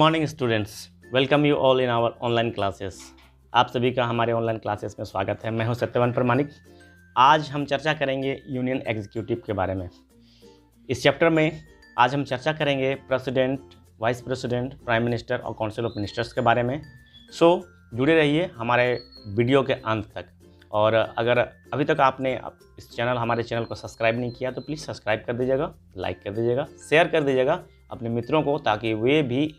Morning students, welcome you all in our online classes. आप सभी का हमारे ऑनलाइन क्लासेस में स्वागत है। मैं हूं सत्यवान प्रमाणिक। आज हम चर्चा करेंगे यूनियन एग्जीक्यूटिव के बारे में। इस चैप्टर में आज हम चर्चा करेंगे president, vice president, prime minister और काउंसिल ऑफ मिनिस्टर्स के बारे में। सो जुड़े रहिए हमारे वीडियो के अंत तक। और अगर अभी तक आपने हमारे चैनल को सब्सक्राइब नहीं किया तो प्लीज़ सब्सक्राइब कर दीजिएगा, लाइक कर दीजिएगा, शेयर कर दीजिएगा अपने मित्रों को, ताकि वे भी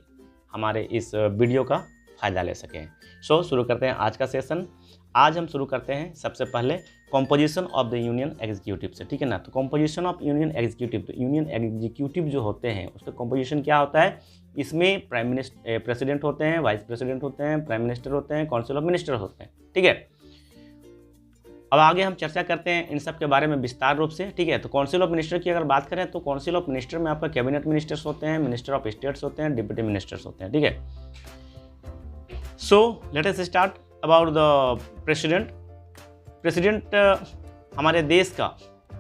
हमारे इस वीडियो का फ़ायदा ले सकें। सो शुरू करते हैं आज का सेशन। आज हम शुरू करते हैं सबसे पहले composition of the union executive से, ठीक है ना। तो कॉम्पोजिशन ऑफ यूनियन एग्जीक्यूटिव, तो यूनियन एग्जीक्यूटिव जो होते हैं उसका कॉम्पोजिशन क्या होता है। इसमें प्रेसिडेंट होते हैं, वाइस प्रेसिडेंट होते हैं, प्राइम मिनिस्टर होते हैं, काउंसिल ऑफ मिनिस्टर होते हैं, ठीक है। अब आगे हम चर्चा करते हैं इन सब के बारे में विस्तार रूप से, ठीक है। तो काउंसिल ऑफ मिनिस्टर की अगर बात करें तो काउंसिल ऑफ मिनिस्टर में आपका कैबिनेट मिनिस्टर्स होते हैं, मिनिस्टर ऑफ स्टेट्स होते हैं, डिप्टी मिनिस्टर्स होते हैं, ठीक है। So let us start about the president. President हमारे देश का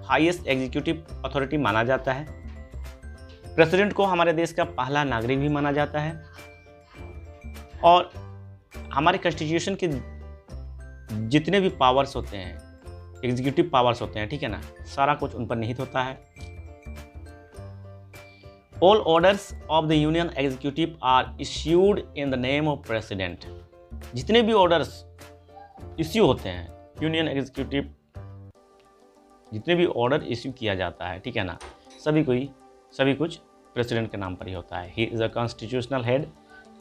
हाईएस्ट एग्जीक्यूटिव अथॉरिटी माना जाता है। प्रेसिडेंट को हमारे देश का पहला नागरिक भी माना जाता है। और हमारे कॉन्स्टिट्यूशन के जितने भी पावर्स होते हैं, एग्जीक्यूटिव पावर्स होते हैं, ठीक है ना, सारा कुछ उन पर निहित होता है। All orders of the union executive are issued in the name of president. जितने भी ऑर्डर्स इश्यू होते हैं यूनियन एग्जीक्यूटिव, जितने भी ऑर्डर इश्यू किया जाता है, ठीक है ना, सभी कुछ प्रेसिडेंट के नाम पर ही होता है। He is a constitutional head.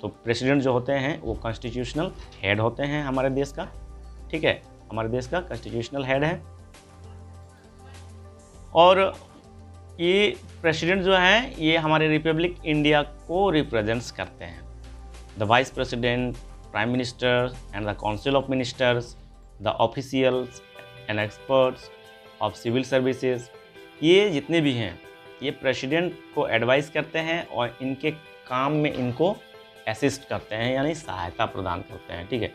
तो प्रेसिडेंट जो होते हैं वो कॉन्स्टिट्यूशनल हेड होते हैं हमारे देश का, ठीक है, हमारे देश का कॉन्स्टिट्यूशनल हेड है। और ये प्रेसिडेंट जो है ये हमारे रिपब्लिक इंडिया को रिप्रेजेंट्स करते हैं। The vice president, prime minister and the council of ministers, the officials and experts of civil services, ये जितने भी हैं ये प्रेसिडेंट को एडवाइस करते हैं और इनके काम में इनको असिस्ट करते हैं, यानी सहायता प्रदान करते हैं, ठीक है।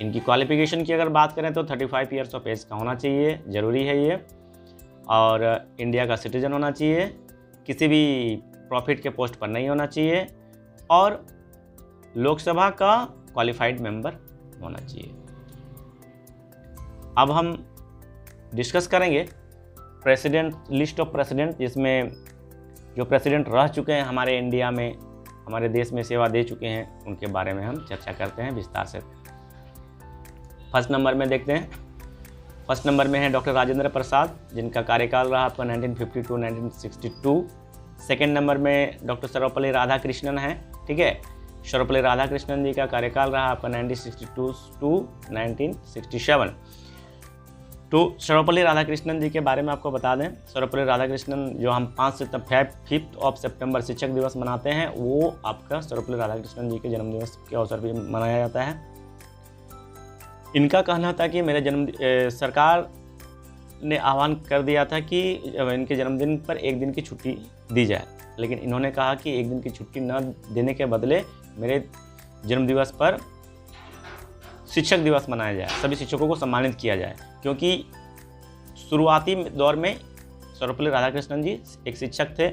इनकी क्वालिफिकेशन की अगर बात करें तो 35 ईयर्स ऑफ एज का होना चाहिए, ज़रूरी है ये। और इंडिया का सिटीजन होना चाहिए, किसी भी प्रॉफिट के पोस्ट पर नहीं होना चाहिए, और लोकसभा का क्वालिफाइड मेंबर होना चाहिए। अब हम डिस्कस करेंगे प्रेसिडेंट, लिस्ट ऑफ प्रेसिडेंट, जिसमें जो प्रेसिडेंट रह चुके हैं हमारे इंडिया में, हमारे देश में सेवा दे चुके हैं, उनके बारे में हम चर्चा करते हैं विस्तार से। फर्स्ट नंबर में देखते हैं। फर्स्ट नंबर में है डॉक्टर राजेंद्र प्रसाद, जिनका कार्यकाल रहा आपका 1950 टू 1962। सेकेंड नंबर में डॉक्टर सर्वपल्ली राधाकृष्णन है, ठीक है। सर्वपल्ली राधाकृष्णन जी का कार्यकाल रहा आपका 1962 टू 1967। तो सर्वपल्ली राधाकृष्णन जी के बारे में आपको बता दें, सर्वपल्ली राधाकृष्णन जो हम 5 ऑफ सितंबर शिक्षक दिवस मनाते हैं, वो आपका सर्वपल्ली राधाकृष्णन जी के जन्मदिवस के अवसर पर मनाया जाता है। इनका कहना था कि सरकार ने आह्वान कर दिया था कि इनके जन्मदिन पर एक दिन की छुट्टी दी जाए, लेकिन इन्होंने कहा कि एक दिन की छुट्टी न देने के बदले मेरे जन्मदिवस पर शिक्षक दिवस मनाया जाए, सभी शिक्षकों को सम्मानित किया जाए। क्योंकि शुरुआती दौर में सर्वपल्ली राधाकृष्णन जी एक शिक्षक थे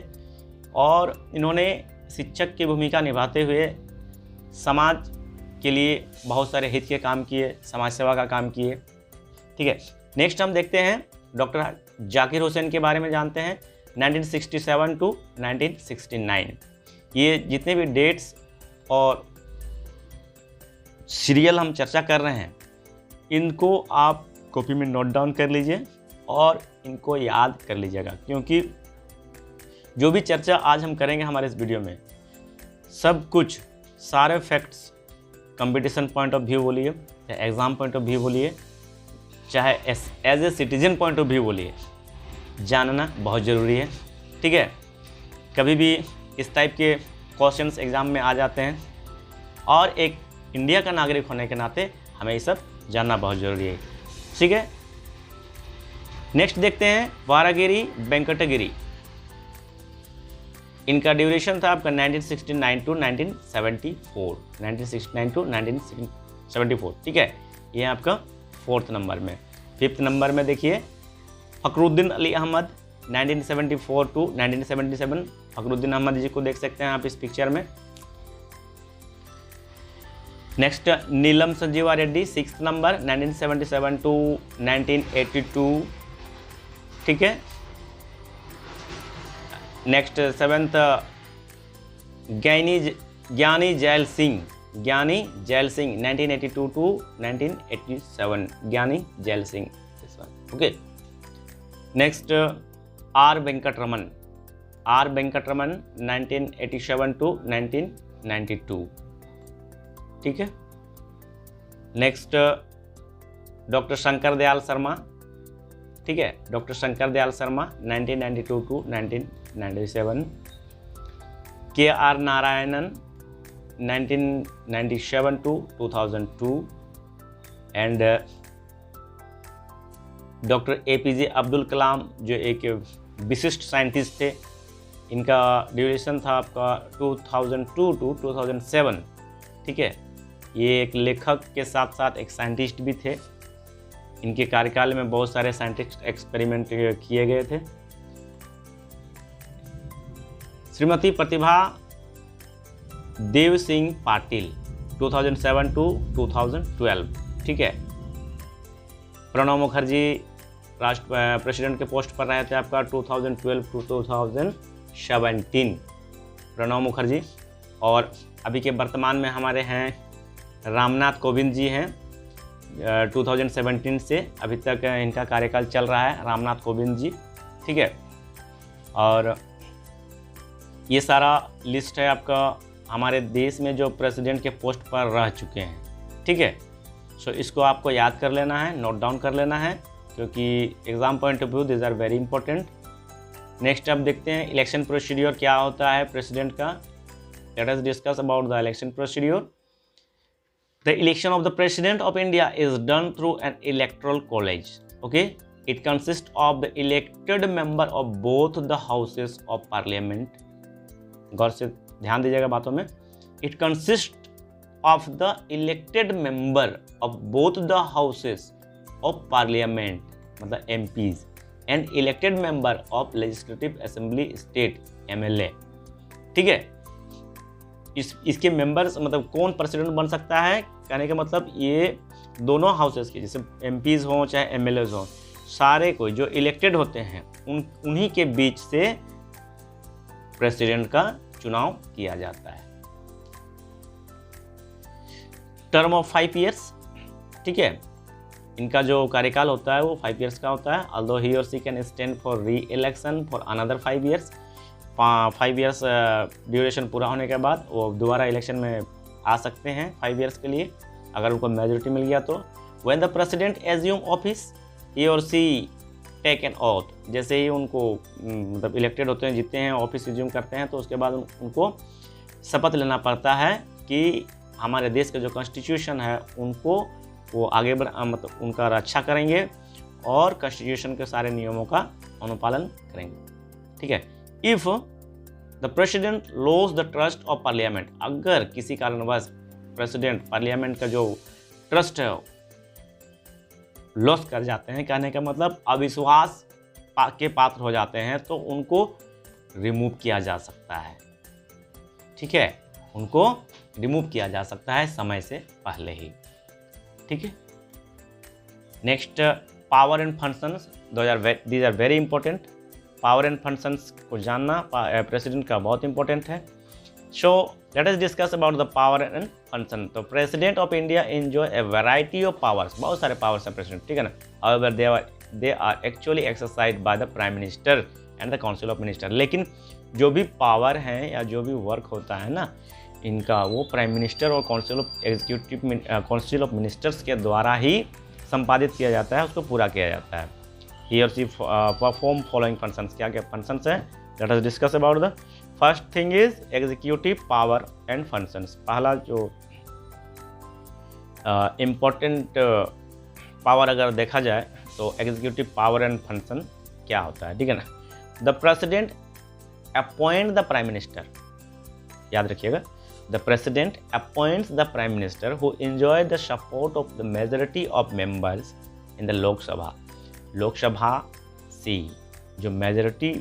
और इन्होंने शिक्षक की भूमिका निभाते हुए समाज के लिए बहुत सारे हित के काम किए, समाज सेवा का काम किए, ठीक है। नेक्स्ट हम देखते हैं डॉक्टर जाकिर हुसैन के बारे में जानते हैं। 1967 टू 1969, ये जितने भी डेट्स और सीरियल हम चर्चा कर रहे हैं, इनको आप कॉपी में नोट डाउन कर लीजिए और इनको याद कर लीजिएगा, क्योंकि जो भी चर्चा आज हम करेंगे हमारे इस वीडियो में, सब कुछ सारे facts competition point of view बोलिए, चाहे एग्ज़ाम पॉइंट ऑफ व्यू बोलिए, चाहे as a citizen point of view बोलिए, जानना बहुत ज़रूरी है, ठीक है। कभी भी इस टाइप के क्वेश्चंस एग्ज़ाम में आ जाते हैं और एक इंडिया का नागरिक होने के नाते हमें ये सब जानना बहुत ज़रूरी है, ठीक है। नेक्स्ट देखते हैं वारागिरी वेंकटगिरी। इनका ड्यूरेशन था आपका 1969 टू 1974, 1969 टू 1974, ठीक है। ये आपका फोर्थ नंबर में। फिफ्थ नंबर में देखिए फखरुद्दीन अली अहमद, 1974 टू 1977। फखरुद्दीन अहमद जी को देख सकते हैं आप इस पिक्चर में। Next Neelam Sanjiva Reddy 6th number 1977 to 1982, ठीक है। नेक्स्ट 7th ज्ञानी Zail Singh 1982 to 1987, Giani Zail Singh, okay. Next R Venkataraman 1987 to 1992, ठीक है। नेक्स्ट डॉक्टर शंकर दयाल शर्मा, ठीक है, doctor Shankar Dayal Sharma 1992 to 1997। K R Narayanan 1997 to 2002 and doctor APJ Abdul Kalam जो एक विशिष्ट साइंटिस्ट थे, इनका ड्यूरेशन था आपका 2002 टू 2007, ठीक है। ये एक लेखक के साथ साथ एक साइंटिस्ट भी थे। इनके कार्यकाल में बहुत सारे साइंटिस्ट एक्सपेरिमेंट किए गए थे। श्रीमती प्रतिभा देव सिंह पाटिल 2007 टू 2012, ठीक है। प्रणब मुखर्जी प्रेसिडेंट के पोस्ट पर रहे थे आपका 2012 टू 2017, प्रणब मुखर्जी। और अभी के वर्तमान में हमारे हैं रामनाथ कोविंद जी हैं, 2017 से अभी तक इनका कार्यकाल चल रहा है, रामनाथ कोविंद जी, ठीक है। और ये सारा लिस्ट है आपका हमारे देश में जो प्रेसिडेंट के पोस्ट पर रह चुके हैं, ठीक है। सो इसको आपको याद कर लेना है, नोट डाउन कर लेना है, क्योंकि exam point of view this are very important. Next अब देखते हैं इलेक्शन प्रोसीड्योर क्या होता है प्रेसिडेंट का। Late us discuss about the election procedure. The election of the President of India is done through an electoral college. Okay, it consists of the elected member of both the houses of Parliament. गौर से ध्यान दीजिएगा बातों में। It consists of the elected member of both the houses of Parliament, मतलब MPs, and elected member of Legislative Assembly State MLA, ठीक है। इसके members मतलब कौन प्रेसिडेंट बन सकता है, कहने का मतलब ये दोनों हाउसेस के, जैसे MPs हों चाहे MLAs हों, सारे कोई जो इलेक्टेड होते हैं उन्हीं के बीच से प्रेसिडेंट का चुनाव किया जाता है। टर्म ऑफ 5 ईयर्स, ठीक है। इनका जो कार्यकाल होता है वो 5 ईयर्स का होता है। Although he or she can stand for re election for another 5 years. 5 years duration पूरा होने के बाद वो दोबारा इलेक्शन में आ सकते हैं 5 ईयर्स के लिए, अगर उनको मेजोरिटी मिल गया तो। When the president assume office he or she take an auth, जैसे ही उनको मतलब इलेक्टेड होते हैं, जीतते हैं, ऑफिस एज्यूम करते हैं, तो उसके बाद उनको शपथ लेना पड़ता है कि हमारे देश का जो कॉन्स्टिट्यूशन है उनको वो आगे मतलब उनका रक्षा करेंगे और कॉन्स्टिट्यूशन के सारे नियमों का अनुपालन करेंगे, ठीक है। If the president loss the trust of parliament, अगर किसी कारणवश प्रेसिडेंट पार्लियामेंट का जो ट्रस्ट है लॉस कर जाते हैं, कहने का मतलब अविश्वास के पात्र हो जाते हैं, तो उनको रिमूव किया जा सकता है, ठीक है। उनको रिमूव किया जा सकता है समय से पहले ही, ठीक है। Next power and functions, these are very important. Power and functions को जानना प्रेसिडेंट का बहुत इंपॉर्टेंट है। So let us discuss about the power and function. तो president of India enjoy a variety of powers, बहुत सारे पावर्स हैं president, ठीक है ना। However they are actually exercised by the prime minister and the council of minister. लेकिन जो भी पावर हैं या जो भी वर्क होता है ना इनका, वो प्राइम मिनिस्टर और काउंसिल ऑफ मिनिस्टर्स के द्वारा ही संपादित किया जाता है, उसको पूरा किया जाता है। He or she perform following functions, क्या क्या functions हैं, let us discuss about the first thing is executive power and functions। पहला जो important पावर अगर देखा जाए तो executive power and function क्या होता है, ठीक है ना। The president appoint the prime minister, याद रखिएगा, the president appoints the prime minister who enjoy the support of the majority of members in the Lok Sabha। Lok Sabha से जो मेजॉरिटी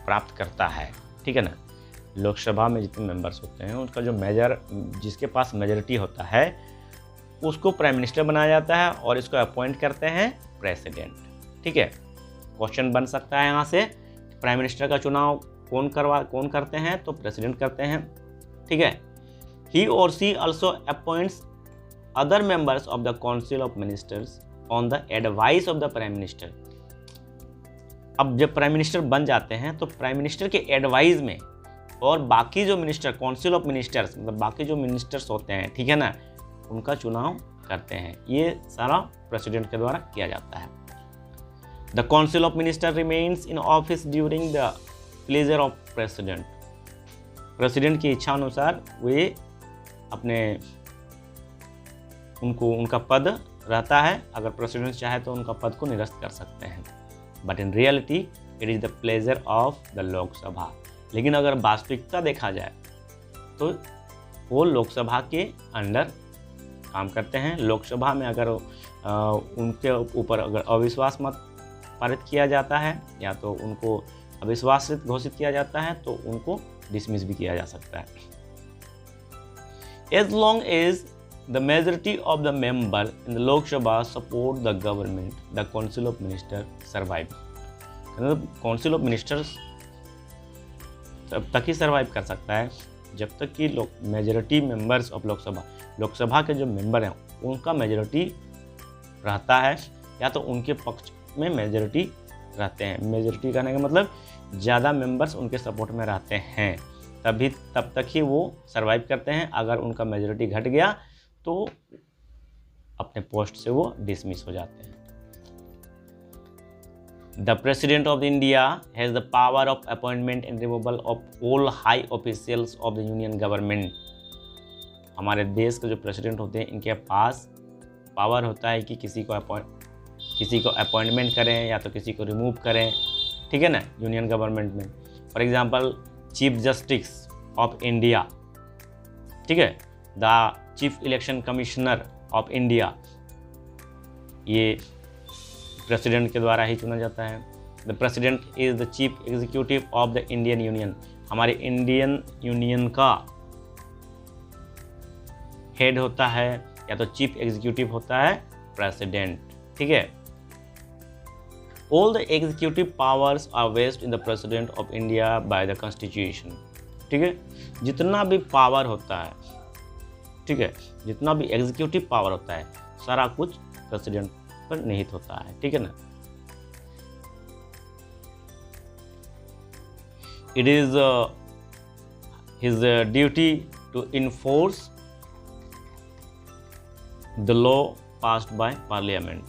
प्राप्त करता है, ठीक है ना, लोकसभा में जितने मेंबर्स होते हैं उसका जो जिसके पास मेजॉरिटी होता है उसको प्राइम मिनिस्टर बनाया जाता है और इसको अपॉइंट करते हैं प्रेसिडेंट। ठीक है, क्वेश्चन बन सकता है यहाँ से, प्राइम मिनिस्टर का चुनाव कौन करते हैं, तो प्रेसिडेंट करते हैं। ठीक है, he or she also appoints other members of the council of ministers on the advice of the prime minister. अब जब प्राइम मिनिस्टर बन जाते हैं तो प्राइम मिनिस्टर के एडवाइस में और बाकी जो मिनिस्टर, काउंसिल ऑफ मिनिस्टर्स मतलब बाकी जो मिनिस्टर्स होते हैं, ठीक है ना, उनका चुनाव करते हैं। ये सारा प्रेसिडेंट के द्वारा किया जाता है। The council of minister remains in office during the pleasure of president. President की इच्छा अनुसार वे उनका पद रहता है। अगर प्रेसिडेंट चाहे तो उनका पद को निरस्त कर सकते हैं। But in reality it is the pleasure of the Lok Sabha. लेकिन अगर वास्तविकता देखा जाए तो वो लोकसभा के अंडर काम करते हैं। लोकसभा में अगर उनके ऊपर अगर अविश्वास मत पारित किया जाता है या तो उनको अविश्वासित घोषित किया जाता है तो उनको डिसमिस भी किया जा सकता है। As long as the majority of the member in the Lok Sabha support the government the council of minister survive. Council of ministers तब तक ही सर्वाइव कर सकता है जब तक कि मेजॉरिटी मेंबर्स ऑफ लोकसभा के जो मेंबर हैं उनका मेजॉरिटी रहता है या तो उनके पक्ष में मेजॉरिटी रहते हैं। मेजॉरिटी कहने का मतलब ज़्यादा मेंबर्स उनके सपोर्ट में रहते हैं, तब तक ही वो सर्वाइव करते हैं। अगर उनका मेजॉरिटी घट गया तो अपने पोस्ट से वो डिसमिस हो जाते हैं। The President of India has the power of appointment and removal of all high officials of the Union Government। हमारे देश के जो प्रेसिडेंट होते हैं इनके पास पावर होता है कि किसी को अपॉइंटमेंट करें या तो किसी को रिमूव करें, ठीक है ना, यूनियन गवर्नमेंट में। For example chief justice of India, ठीक है, the chief election commissioner of India, ये प्रेसिडेंट के द्वारा ही चुना जाता है। The president is the chief executive of the Indian union. हमारे इंडियन यूनियन का हेड होता है या तो चीफ एग्जीक्यूटिव होता है प्रेसिडेंट, ठीक है। All the executive powers are vested in the president of India by the constitution, ठीक है। जितना भी पावर होता है, ठीक है, जितना भी एग्जीक्यूटिव पावर होता है सारा कुछ प्रेसिडेंट पर निहित होता है, ठीक है ना। It is his duty to enforce the law passed by parliament.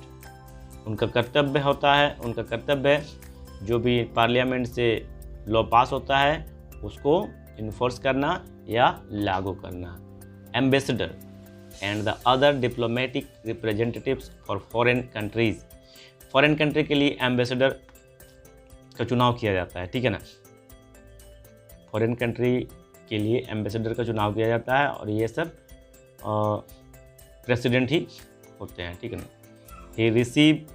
उनका कर्तव्य होता है, उनका कर्तव्य है जो भी पार्लियामेंट से लॉ पास होता है उसको इन्फोर्स करना या लागू करना। Ambassador and the other diplomatic representatives for foreign countries। Foreign country के लिए एम्बेसडर का चुनाव किया जाता है, ठीक है ना। फॉरेन कंट्री के लिए एम्बेसडर का चुनाव किया जाता है और ये सब प्रेसिडेंट ही होते हैं, ठीक है ना। He receive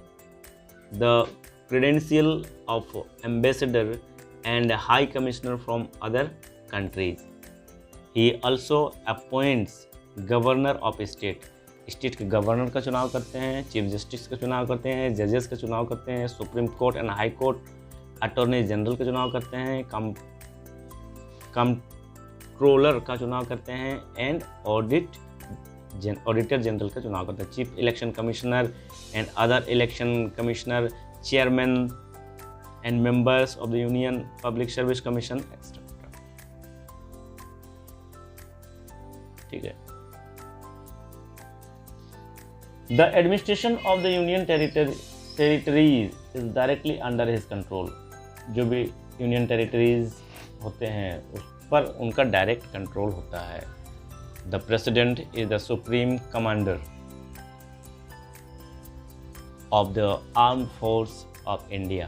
the credential of ambassador and high commissioner from other countries. He also appoints governor of state. State के गवर्नर का चुनाव करते हैं, चीफ जस्टिस का चुनाव करते हैं, जजेस का चुनाव करते हैं, supreme court and high court attorney general का चुनाव करते हैं, कंट्रोलर का चुनाव करते हैं एंड ऑडिटर जनरल का चुनाव करते हैं। Chief election commissioner and other election commissioner, chairman and members of the union public service commission etcetera, ठीक है। The administration of the union territories is directly under his control। जो भी union territories होते हैं उस पर उनका डायरेक्ट कंट्रोल होता है। The president is the supreme commander of the armed force of India।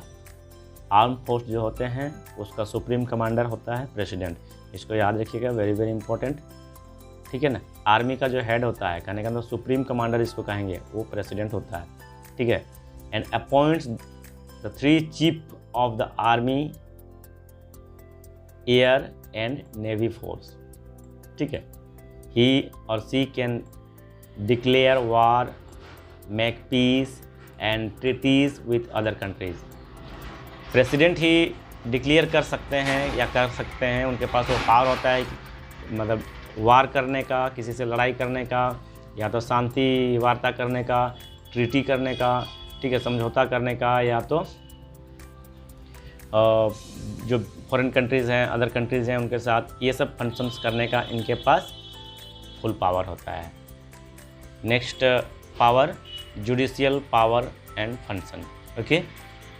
Arm force जो होते हैं उसका सुप्रीम कमांडर होता है प्रेसिडेंट। इसको याद रखिएगा, वेरी वेरी इंपॉर्टेंट, ठीक है ना। आर्मी का जो हेड होता है, कहने का मतलब सुप्रीम कमांडर इसको कहेंगे, वो प्रेसिडेंट होता है, ठीक है। And appoints the 3 chief of the army, air and navy force. ठीक है, he or she can declare war, make peace and treaties with other countries. President ही डिक्लेयर कर सकते हैं या कर सकते हैं, उनके पास वो पावर होता है मतलब वार करने का, किसी से लड़ाई करने का, या तो शांति वार्ता करने का, ट्रीटी करने का, ठीक है, समझौता करने का, या तो जो फॉरेन कंट्रीज़ हैं, अदर कंट्रीज़ हैं, उनके साथ ये सब फंक्शंस करने का इनके पास फुल पावर होता है। Next power, judicial power and function. Okay,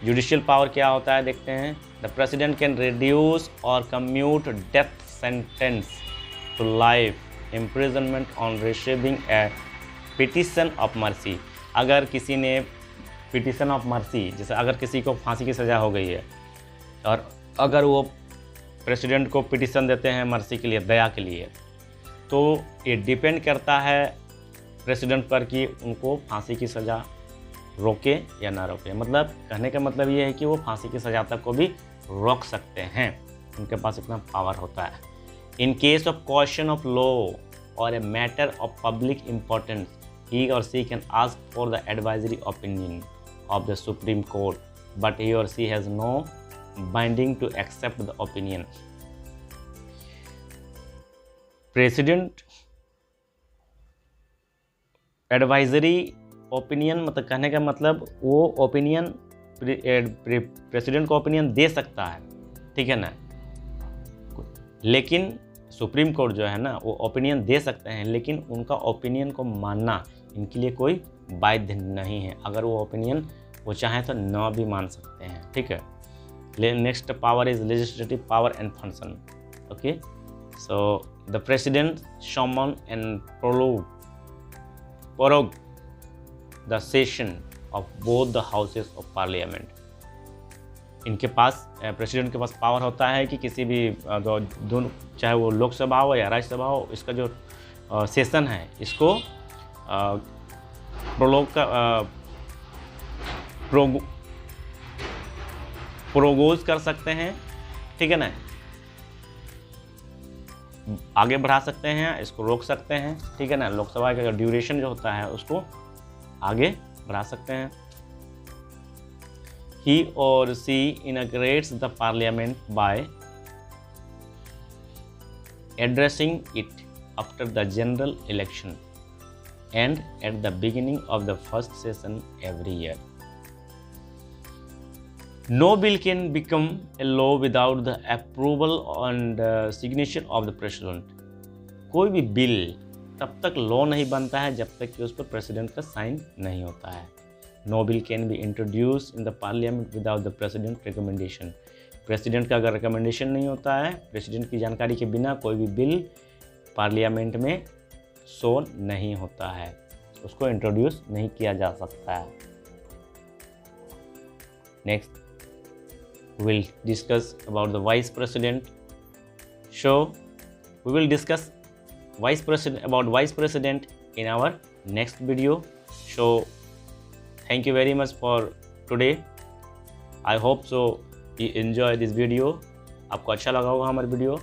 judicial power क्या होता है देखते हैं। द प्रेसिडेंट कैन रिड्यूस और commute death sentence to life imprisonment on receiving a petition of mercy. अगर किसी ने पिटिशन ऑफ मर्सी, जैसे अगर किसी को फांसी की सज़ा हो गई है और अगर वो प्रेसिडेंट को पिटिशन देते हैं मर्सी के लिए, दया के लिए, तो ये डिपेंड करता है प्रेसिडेंट पर कि उनको फांसी की सज़ा रोके या ना रोके। मतलब कहने का मतलब ये है कि वो फांसी की सज़ा तक को भी रोक सकते हैं, उनके पास इतना पावर होता है। In case of question of law or a matter of public importance, he or she can ask for the advisory opinion of the Supreme Court, but he or she has no binding to accept the opinion. President advisory opinion मतलब कहने का मतलब वो opinion president को opinion दे सकता है, ठीक है ना, लेकिन सुप्रीम कोर्ट जो है ना वो ओपिनियन दे सकते हैं, लेकिन उनका ओपिनियन को मानना इनके लिए कोई बाध्य नहीं है। अगर वो ओपिनियन वो चाहें तो ना भी मान सकते हैं, ठीक है। Next power is legislative power and function. Okay, so the president summon and prorogue the session of both the houses of parliament. इनके पास प्रेसिडेंट के पास पावर होता है कि किसी भी दोनों, चाहे वो लोकसभा हो या राज्यसभा हो, इसका जो सेशन है इसको प्रोगोज कर सकते हैं, ठीक है ना, आगे बढ़ा सकते हैं, इसको रोक सकते हैं, ठीक है ना। लोकसभा का ड्यूरेशन जो होता है उसको आगे बढ़ा सकते हैं। He or she inaugurates the parliament by addressing it after the general election and at the beginning of the first session every year. No bill can become a law without the approval and signature of the president. कोई भी bill तब तक law नहीं बनता है जब तक कि उस पर प्रेसिडेंट का साइन नहीं होता है। No bill can be introduced in the parliament without the president recommendation. President का अगर रिकमेंडेशन नहीं होता है, प्रेसिडेंट की जानकारी के बिना कोई भी बिल पार्लियामेंट में शो नहीं होता है, उसको इंट्रोड्यूस नहीं किया जा सकता है। Next we will discuss about the vice president. So we will discuss vice president in our next video. So thank you very much for today. I hope so you enjoy this video. आपको अच्छा लगा होगा हमारे video.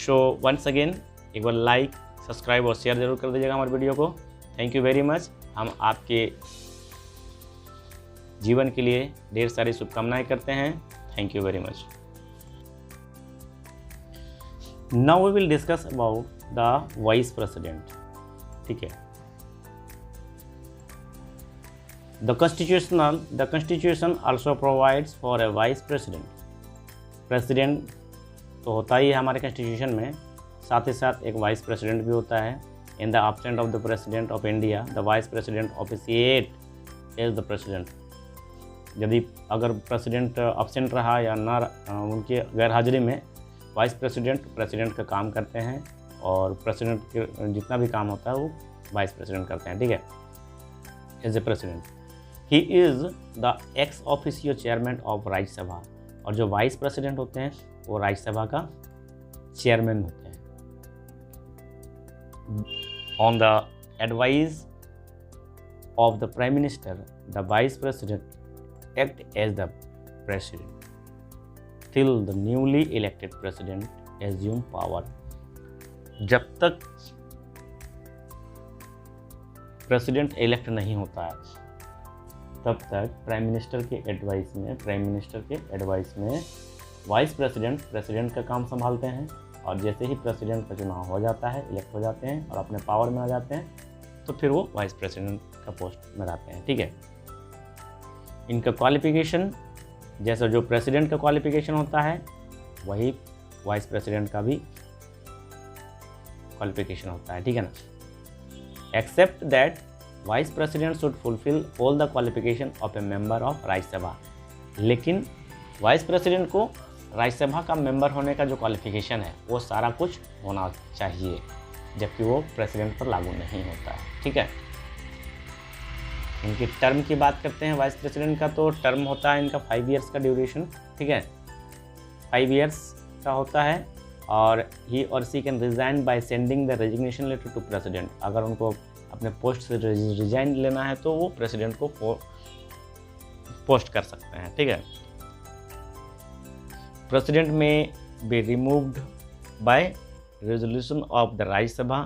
So once again एक बार like, subscribe और share जरूर कर दीजिएगा हमारे वीडियो को। Thank you very much. हम आपके जीवन के लिए ढेर सारी शुभकामनाएं करते हैं। Thank you very much. Now we will discuss about the vice president, ठीक है। The Constitution also provides for a vice president. President तो होता ही है हमारे कॉन्स्टिट्यूशन में, साथ ही साथ एक वाइस प्रेसिडेंट भी होता है। In the absence of the president of India, the vice president officiate as the president. यदि अगर प्रेसिडेंट एब्सेंट रहा या ना, उनके गैर हाजिरी में वाइस प्रेसिडेंट का काम करते हैं, और प्रेसिडेंट के जितना भी काम होता है वो वाइस प्रेसिडेंट करते हैं, ठीक है, as a president. He is the ex officio chairman of Rajya Sabha. और जो वाइस प्रेसिडेंट होते हैं वो राज्यसभा का चेयरमैन होते हैं। On the advice of the prime minister, the vice president act as the president till the newly elected president assume power. जब तक प्रेसिडेंट इलेक्ट नहीं होता है तब तक प्राइम मिनिस्टर के एडवाइस में वाइस प्रेसिडेंट का काम संभालते हैं, और जैसे ही प्रेसिडेंट का चुनाव हो जाता है, इलेक्ट हो जाते हैं और अपने पावर में आ जाते हैं, तो फिर वो वाइस प्रेसिडेंट का पोस्ट में रहते हैं। ठीक है, इनका क्वालिफिकेशन जैसा जो प्रेसिडेंट का क्वालिफिकेशन होता है वही वाइस प्रेसिडेंट का भी क्वालिफिकेशन होता है। ठीक है ना, except that vice president should fulfil all the qualification of a member of Rajya Sabha. लेकिन वाइस प्रेसिडेंट को राज्यसभा का मेंबर होने का जो क्वालिफिकेशन है वो सारा कुछ होना चाहिए, जबकि वो प्रेसिडेंट पर लागू नहीं होता है। ठीक है, इनकी टर्म की बात करते हैं वाइस प्रेसिडेंट का, तो टर्म होता है इनका 5 ईयर्स का ड्यूरेशन। ठीक है, 5 ईयर्स का होता है, और he or she can resign by sending the resignation letter to president. अगर उनको अपने पोस्ट से रिजाइन लेना है तो वो प्रेसिडेंट को पोस्ट कर सकते हैं। ठीक है, president may be removed by resolution of the Rajya Sabha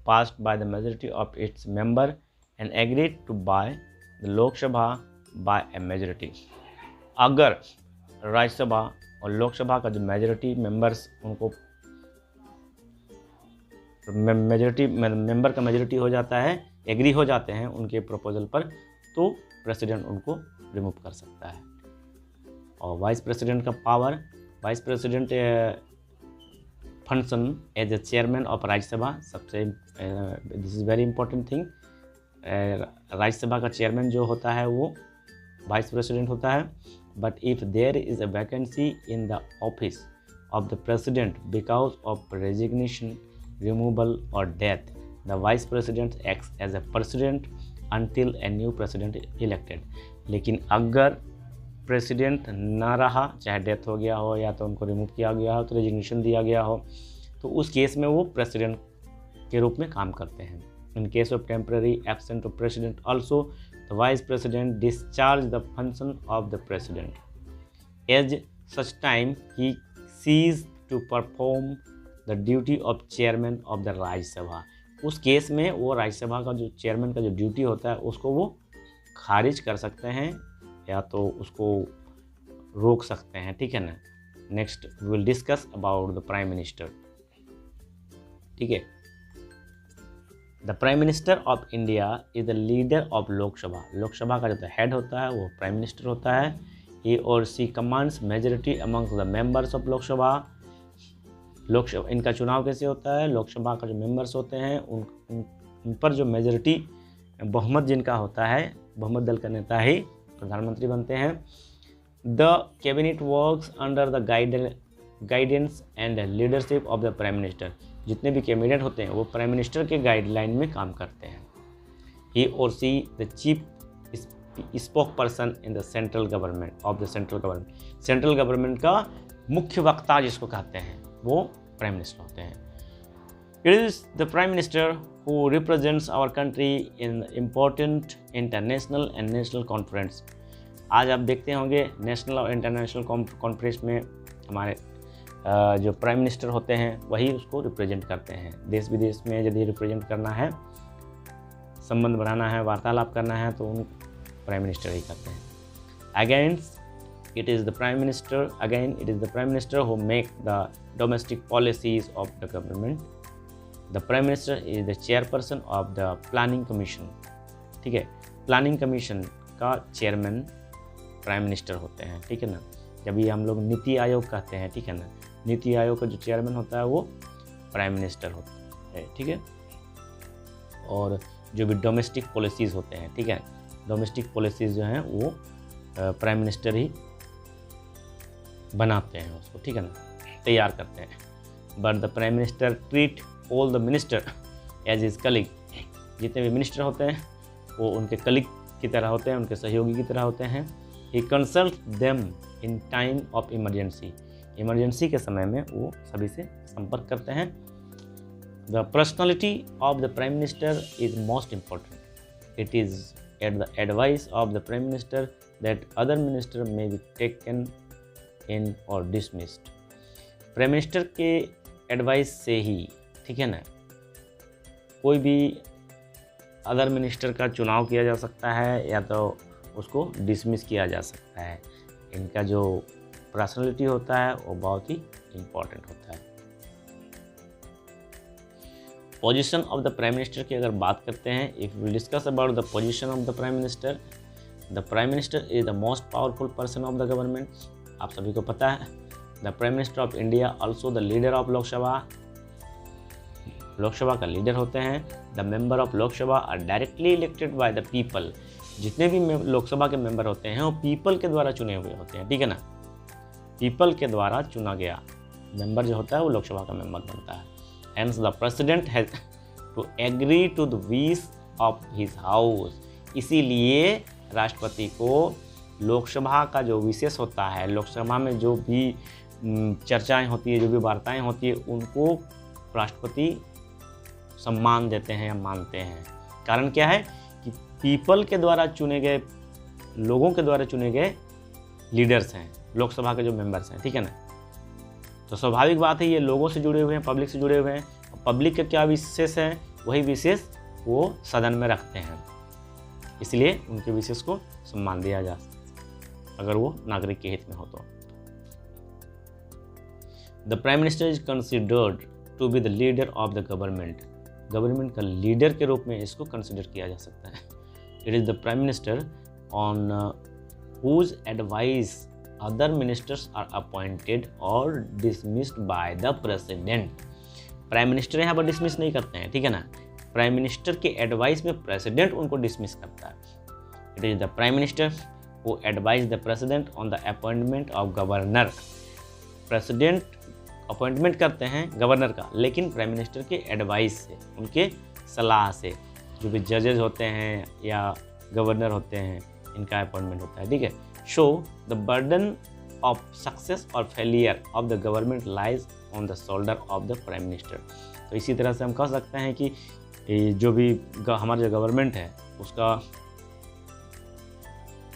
passed by the majority of its member and agreed to by the Lok Sabha by a majority. अगर राज्यसभा और लोकसभा का जो मेजॉरिटी मेंबर्स उनको मेंबर का मेजॉरिटी हो जाता है, एग्री हो जाते हैं उनके प्रपोजल पर, तो प्रेसिडेंट उनको रिमूव कर सकता है। और वाइस प्रेसिडेंट का पावर, vice president function as a chairman of Rajya Sabha. सबसे this is very important thing, Rajya Sabha का चेयरमैन जो होता है वो वाइस प्रेसिडेंट होता है। But if there is a vacancy in the office of the president because of resignation, removal or death, the vice president acts as a president until a new president elected. लेकिन अगर president ना रहा, चाहे death हो गया हो या तो उनको रिमूव किया गया हो, तो रेजिग्नेशन दिया गया हो, तो उस केस में वो प्रेसिडेंट के रूप में काम करते हैं। In case of temporary absent of president also the vice president discharge the function of the president as such time he cease to perform the duty of chairman of the Rajya Sabha. उस case में वो राज्यसभा का जो chairman का जो duty होता है उसको वो खारिज कर सकते हैं या तो उसको रोक सकते हैं। ठीक है ना। Next we will discuss about the prime minister. ठीक है, the prime minister of India is the leader of Lok Sabha. Lok Sabha का जो हेड होता है वो प्राइम मिनिस्टर होता है। He or she commands majority amongst the members of Lok Sabha. Lok Sabha इनका चुनाव कैसे होता है, लोकसभा का जो मेंबर्स होते हैं उन पर जो मेजोरिटी बहुमत जिनका होता है, बहुमत दल का नेता ही प्रधानमंत्री बनते हैं। The cabinet works under the guidance and leadership of the prime minister. जितने भी कैबिनेट होते हैं वो प्राइम मिनिस्टर के गाइडलाइन में काम करते हैं। ही or see the chief spoke person in the central government of the central government. Central government का मुख्य वक्ता जिसको कहते हैं वो प्राइम मिनिस्टर होते हैं। It is the prime minister who represents our country in important international and national conference. आज आप देखते होंगे नेशनल और इंटरनेशनल कॉन्फ्रेंस में हमारे जो प्राइम मिनिस्टर होते हैं वही उसको रिप्रेजेंट करते हैं। देश विदेश में यदि रिप्रेजेंट करना है, संबंध बढ़ाना है, वार्तालाप करना है तो उन प्राइम मिनिस्टर ही करते हैं। Against it is the prime minister who make the domestic policies of the government. The prime minister is the chairperson of the planning commission. ठीक है, प्लानिंग कमीशन का चेयरमैन प्राइम मिनिस्टर होते हैं। ठीक है ना। जब ये हम लोग नीति आयोग कहते हैं, ठीक है ना, नीति आयोग का जो चेयरमैन होता है वो प्राइम मिनिस्टर होता है। ठीक है, और जो भी डोमेस्टिक पॉलिसीज़ होते हैं, ठीक है, डोमेस्टिक पॉलिसीज़ जो हैं वो प्राइम मिनिस्टर ही बनाते हैं उसको, ठीक है ना, तैयार करते हैं। But the prime minister treat all the minister as his colleague. जितने भी मिनिस्टर होते हैं वो उनके कलीग की तरह होते हैं, उनके सहयोगी की तरह होते हैं। He consult them in time of emergency. Emergency के समय में वो सभी से संपर्क करते हैं। The personality of the prime minister is most important. It is at the advice of the prime minister that other minister may be taken in or dismissed. Prime minister के एडवाइस से ही, ठीक है ना, कोई भी अदर मिनिस्टर का चुनाव किया जा सकता है या तो उसको डिसमिस किया जा सकता है। इनका जो पर्सनैलिटी होता है वो बहुत ही इम्पोर्टेंट होता है। Position of the prime minister की अगर बात करते हैं, if we discuss about the position of the prime minister is the most powerful person of the government. आप सभी को पता है the prime minister of India also the leader of Lok Sabha, Lok Sabha का लीडर होते हैं। The member of Lok Sabha are directly elected by the people. जितने भी लोकसभा के मेंबर होते हैं वो पीपल के द्वारा चुने हुए होते हैं, ठीक है ना, पीपल के द्वारा चुना गया मेंबर जो होता है वो लोकसभा का मेंबर बनता है। Hence the president has to agree to the wish of his house। इसीलिए राष्ट्रपति को लोकसभा का जो विशेष होता है, लोकसभा में जो भी चर्चाएं होती है, जो भी वार्ताएं होती है, उनको राष्ट्रपति सम्मान देते हैं या मानते हैं। कारण क्या है कि पीपल के द्वारा चुने गए, लोगों के द्वारा चुने गए लीडर्स हैं, लोकसभा के जो मेंबर्स हैं, ठीक है ना। तो स्वाभाविक बात है ये लोगों से जुड़े हुए हैं, पब्लिक से जुड़े हुए हैं। पब्लिक का क्या विशेष है, वही विशेष वो सदन में रखते हैं, इसलिए उनके विशेष को सम्मान दिया जा सकता अगर वो नागरिक के हित में हो तो। The prime minister is considered to be the leader of the government. Government का लीडर के रूप में इसको कंसिडर किया जा सकता है। It is the prime minister on whose advice other ministers are appointed or dismissed by the president. Prime minister यहाँ पर डिसमिस नहीं करते हैं, ठीक है ना, प्राइम मिनिस्टर के एडवाइस में प्रेसिडेंट उनको डिसमिस करता है। It is the prime minister who advise the president on the appointment of governor. President appointment करते हैं गवर्नर का, लेकिन प्राइम मिनिस्टर के एडवाइस से, उनके सलाह से, जो भी जजेज होते हैं या गवर्नर होते हैं, इनका अपॉइंटमेंट होता है, ठीक है। So the burden of success or failure of the government lies on the shoulder of the prime minister. तो इसी तरह से हम कह सकते हैं कि जो भी हमारा जो गवर्नमेंट है उसका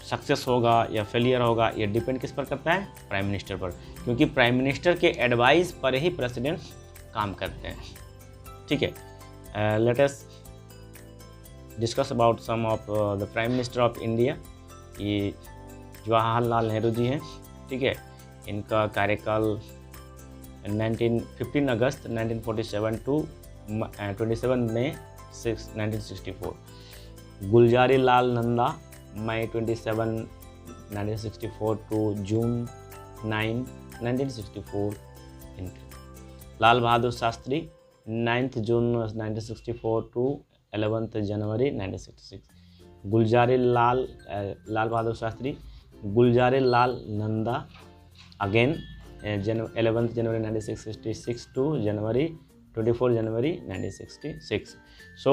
सक्सेस होगा या फेलियर होगा, ये डिपेंड किस पर करता है, प्राइम मिनिस्टर पर, क्योंकि प्राइम मिनिस्टर के एडवाइस पर ही प्रेसिडेंट काम करते हैं, ठीक है। Let us discuss about some of the prime minister of India. ये जवाहरलाल नेहरू जी हैं, ठीक है। इनका कार्यकाल 15 अगस्त 1947 टू 27 मई 1964। गुलजारी लाल नंदा मई 27 1964 टू जून 9 1964। लाल बहादुर शास्त्री 9 जून 1964 टू 11 जनवरी 1966। गुलजारी लाल बहादुर शास्त्री, गुलजारी लाल नंदा अगेन 11 जनवरी 1966 टू 24 जनवरी 1966। सो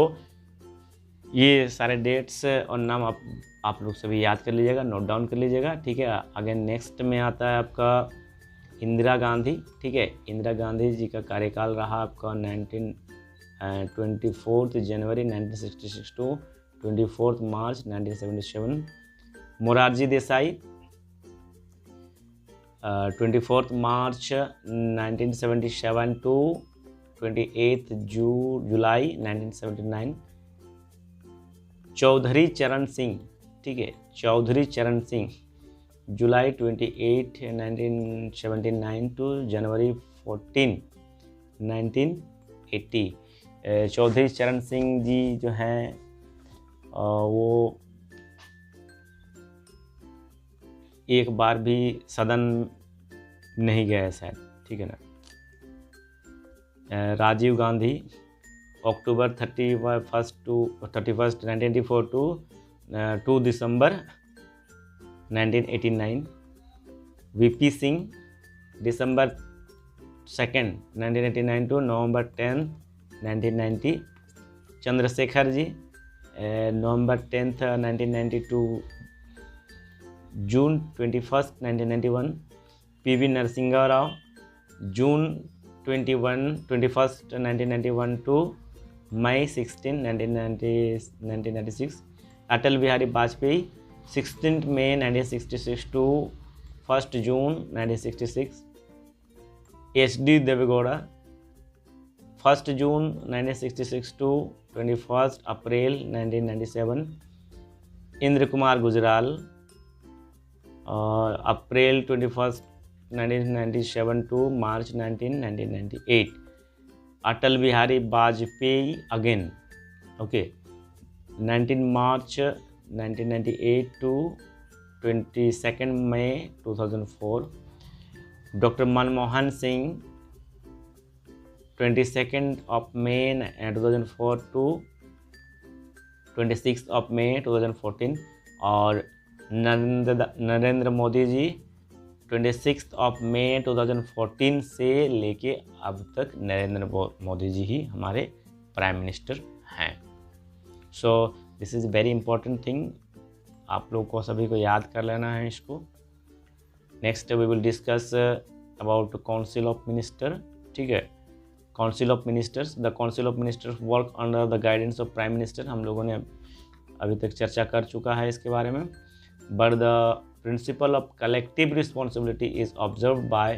ये सारे डेट्स और नाम आप लोग सभी याद कर लीजिएगा, नोट डाउन कर लीजिएगा, ठीक है। अगेन नेक्स्ट में आता है आपका इंदिरा गांधी, ठीक है। इंदिरा गांधी जी का कार्यकाल रहा आपका 24 जनवरी 1966 टू 24 मार्च 1977। मोरारजी देसाई 24 मार्च 1977 टू 28 जुलाई 1979। चौधरी चरण सिंह, ठीक है, चौधरी चरण सिंह जुलाई 28 1979 टू जनवरी 14 1980। चौधरी चरण सिंह जी जो हैं वो एक बार भी सदन नहीं गए शायद, ठीक है ना। राजीव गांधी अक्टूबर 31 1984 टू 2 दिसंबर 1989। वीपी सिंह दिसंबर 2 1989 टू नवंबर 10 1990। चंद्रशेखर जी नवंबर 10 1990 टू जून 21 1991। पीवी नरसिंहा राव जून 21 1991 टू मई 16 1996। अटल बिहारी वाजपेयी 16 मई 1966 टू 1 जून 1966। HD देवेगौड़ा 1 जून 1966 टू 21 अप्रैल 1997, इंद्र कुमार गुजराल अप्रैल 21 1997 टू मार्च 1998, अटल बिहारी वाजपेयी अगेन, ओके, 19 मार्च 1998 टू 22 मई 2004, डॉक्टर मनमोहन सिंह 22 मई 2004 टू 26 मई 2014, और नरेंद्र मोदी जी 26 मई 2014 से लेके अब तक नरेंद्र मोदी जी ही हमारे प्राइम मिनिस्टर हैं। So this is very important thing, आप लोग को सभी को याद कर लेना है इसको। Next we will discuss about council of minister, ठीक है। Council of ministers, the council of ministers work under the guidance of prime minister, हम लोगों ने अभी तक चर्चा कर चुका है इसके बारे में। But the principal of collective responsibility is observe by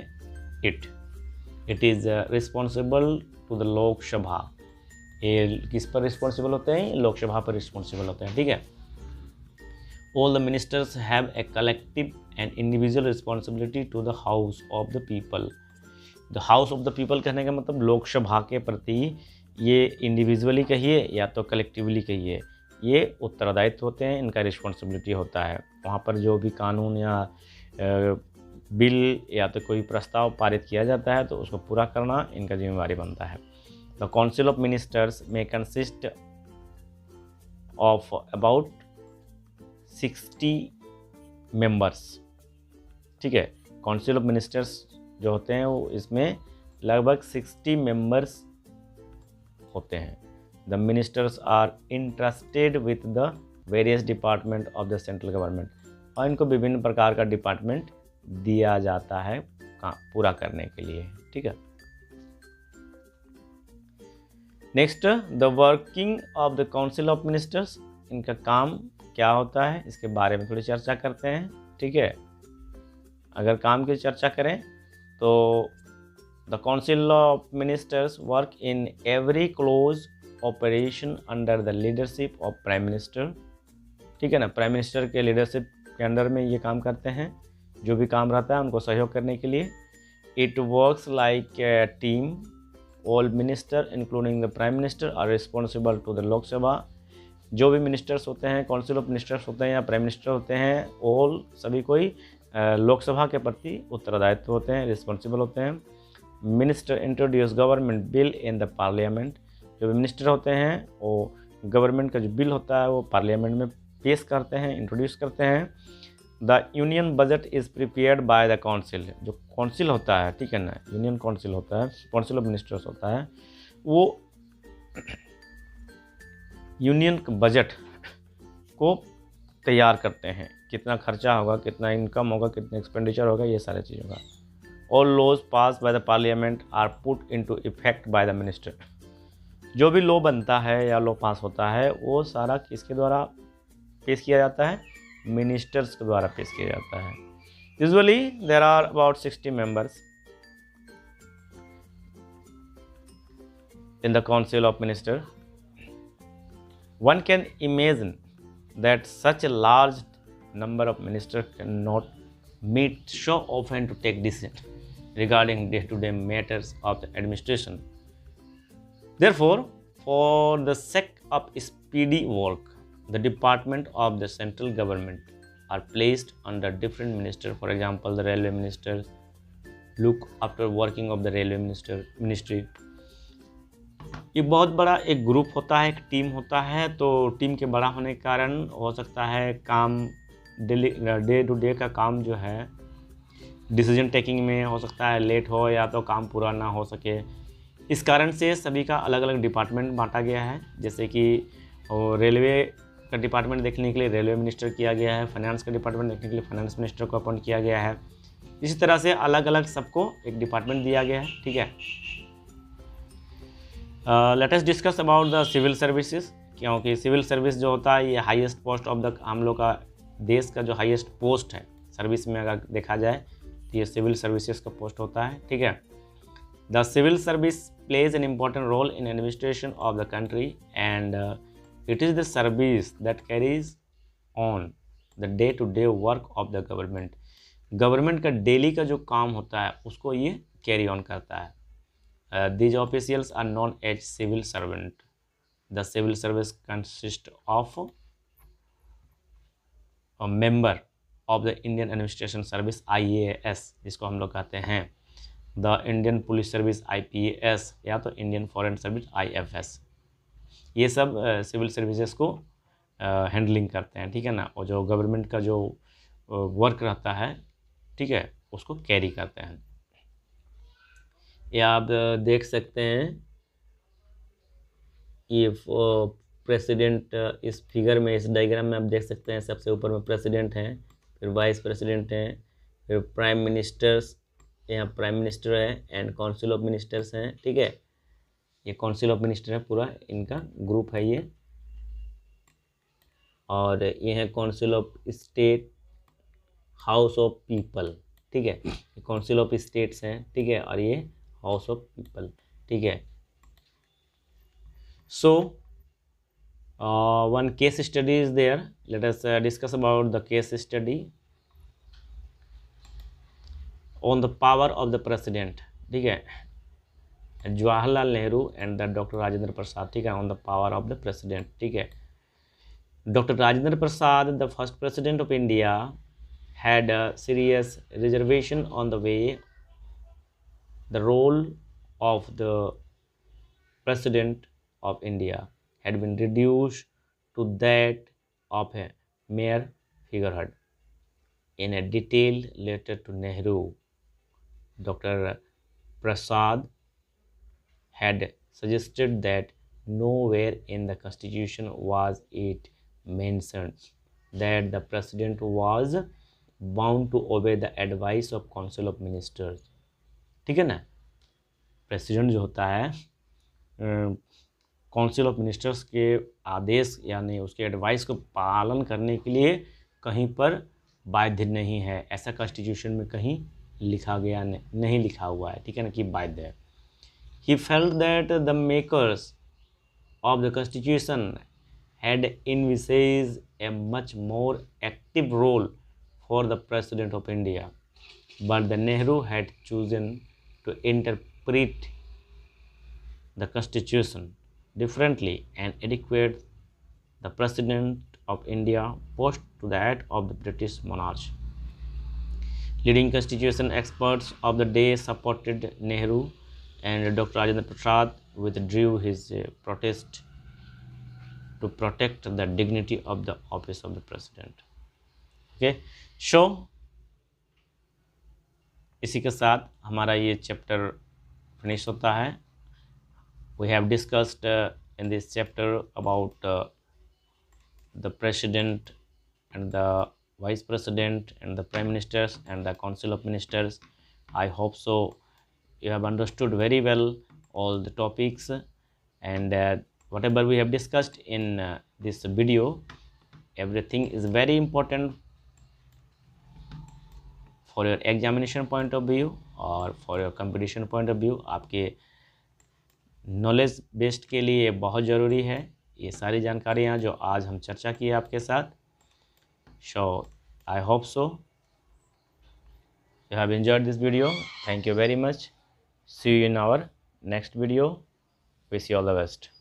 it, it is responsible to the Lok Sabha. ये किस पर रिस्पॉन्सिबल होते हैं? लोकसभा पर रिस्पॉन्सिबल होते हैं, ठीक है। All the ministers have a collective and individual responsibility to the house of the people. The house of the people कहने का मतलब लोकसभा के प्रति, ये इंडिविजुअली कहिए या तो कलेक्टिवली कहिए, ये उत्तरदायित्व होते हैं, इनका रिस्पॉन्सिबिलिटी होता है। वहाँ पर जो भी कानून या बिल या तो कोई प्रस्ताव पारित किया जाता है तो उसको पूरा करना इनका जिम्मेवारी बनता है। द काउंसिल ऑफ मिनिस्टर्स में कंसिस्ट ऑफ अबाउट 60 मेंबर्स, ठीक है। काउंसिल ऑफ मिनिस्टर्स जो होते हैं वो इसमें लगभग 60 मेंबर्स होते हैं। The ministers are interested with the various department of the central government, और इनको विभिन्न प्रकार का डिपार्टमेंट दिया जाता है पूरा करने के लिए, ठीक है। Next, the working of the council of ministers, इनका काम क्या होता है इसके बारे में थोड़ी चर्चा करते हैं, ठीक है। अगर काम की चर्चा करें तो the council of ministers work in every close operation under the leadership of prime minister, ठीक है ना। प्राइम मिनिस्टर के लीडरशिप के अंडर में ये काम करते हैं, जो भी काम रहता है उनको सहयोग करने के लिए। It works like a team, all minister including the prime minister are responsible to the Lok Sabha. जो भी मिनिस्टर्स होते हैं, काउंसिल ऑफ मिनिस्टर्स होते हैं या प्राइम मिनिस्टर होते हैं, ऑल सभी कोई लोकसभा के प्रति उत्तरदायित्व होते हैं, रिस्पॉन्सिबल होते हैं। Minister introduce government bill in the parliament, जो भी मिनिस्टर होते हैं वो गवर्नमेंट का जो बिल होता है वो पार्लियामेंट में पेश करते हैं, इंट्रोड्यूस करते हैं। The union budget is prepared by the council, जो काउंसिल होता है, ठीक है ना, यूनियन काउंसिल होता है, काउंसिल ऑफ मिनिस्टर्स होता है, वो यूनियन बजट को तैयार करते हैं, कितना खर्चा होगा, कितना इनकम होगा, कितना एक्सपेंडिचर होगा, ये सारे चीज़ होगा। All laws pass by the parliament are put into effect by the minister, जो भी लॉ बनता है या लॉ पास होता है वो सारा किसके द्वारा पेश किया जाता है? मिनिस्टर्स के द्वारा पेश किया जाता है। Usually there are about 60 members in the council of minister. One can imagine that such a large number of ministers cannot meet so often to take decisions regarding day-to-day matters of the administration. Therefore, for the sake of speedy work, the department of the central government are placed under different ministers. For example, the railway minister look after working of the railway ministry. ये बहुत बड़ा एक group होता है, एक team होता है, तो टीम के बड़ा होने के कारण हो सकता है काम डे टू डे का काम जो है डिसीजन टेकिंग में हो सकता है लेट हो या तो काम पूरा ना हो सके। इस कारण से सभी का अलग अलग डिपार्टमेंट बांटा गया है, जैसे कि रेलवे का डिपार्टमेंट देखने के लिए रेलवे मिनिस्टर किया गया है, फाइनेंस का डिपार्टमेंट देखने के लिए फाइनेंस मिनिस्टर को अपॉइंट किया गया है। इसी तरह से अलग अलग सबको एक डिपार्टमेंट दिया गया है, ठीक है। Let us discuss about the civil services, क्योंकि सिविल सर्विस जो होता है ये हाईएस्ट पोस्ट ऑफ द हम लोग का देश का जो हाईएस्ट पोस्ट है सर्विस में अगर देखा जाए तो ये सिविल सर्विसेज का पोस्ट होता है, ठीक है। The civil service plays an important role in administration of the country, and it is the service that carries on the day-to-day work of the government. Government का डेली का जो काम होता है उसको ये कैरी ऑन करता है. These officials are known as civil servant. The civil service consists of a member of the Indian Administration Service IAS, जिसको हम लोग कहते हैं the Indian police service IPS, या तो इंडियन फॉरेन सर्विस IFS. ये सब सिविल सर्विसेज को हैंडलिंग करते हैं, ठीक है ना. और जो गवर्नमेंट का जो वर्क रहता है, ठीक है, उसको कैरी करते हैं. ये आप देख सकते हैं, ये प्रेसिडेंट इस फिगर में, इस डायग्राम में आप देख सकते हैं, सबसे ऊपर में प्रेसिडेंट हैं, फिर वाइस प्रेसिडेंट हैं, फिर प्राइम मिनिस्टर्स, यहाँ प्राइम मिनिस्टर है एंड काउंसिल ऑफ मिनिस्टर्स हैं, ठीक है. ये काउंसिल ऑफ मिनिस्टर है, पूरा इनका ग्रुप है ये. और ये है council of state, house of people, ठीक है. काउंसिल ऑफ स्टेट्स हैं, ठीक है, और ये हाउस ऑफ पीपल, ठीक है. So one case study is there. Let us discuss about the case study on the power of the president, ठीक है. Jawaharlal Nehru and the doctor Rajendra Prasad, ठीक है, on the power of the president, ठीक है. Doctor Rajendra Prasad, the first president of India, had a serious reservation on the way the role of the president of India had been reduced to that of a mere figurehead. In a detailed letter to Nehru, Dr. Prasad had suggested that nowhere in the constitution was it mentioned that the president was bound to obey the advice of council of ministers, ठीक है ना. President जो होता है council of ministers के आदेश यानी उसके advice को पालन करने के लिए कहीं पर बाध्य नहीं है. ऐसा कॉन्स्टिट्यूशन में कहीं लिखा गया नहीं लिखा हुआ है, ठीक है ना, कि बाध्य है. He felt that the makers of the constitution had envisaged a much more active role for the President of India, but the Nehru had chosen to interpret the Constitution differently and adequate the President of India post to that of the British monarch. Leading constitution experts of the day supported Nehru, and Dr. Rajendra Prasad withdrew his protest to protect the dignity of the office of the President. Okay, so इसी के साथ हमारा ये chapter finish होता है. We have discussed in this chapter about the president and the vice president and the prime ministers and the council of ministers. I hope so you have understood very well all the topics, and whatever we have discussed in this video, everything is very important for your examination point of view और for your competition point of view. आपके knowledge based के लिए बहुत ज़रूरी है ये सारी जानकारियाँ जो आज हम चर्चा किए आपके साथ. So I hope so you have enjoyed this video. Thank you very much. See you in our next video. Wish you all the best.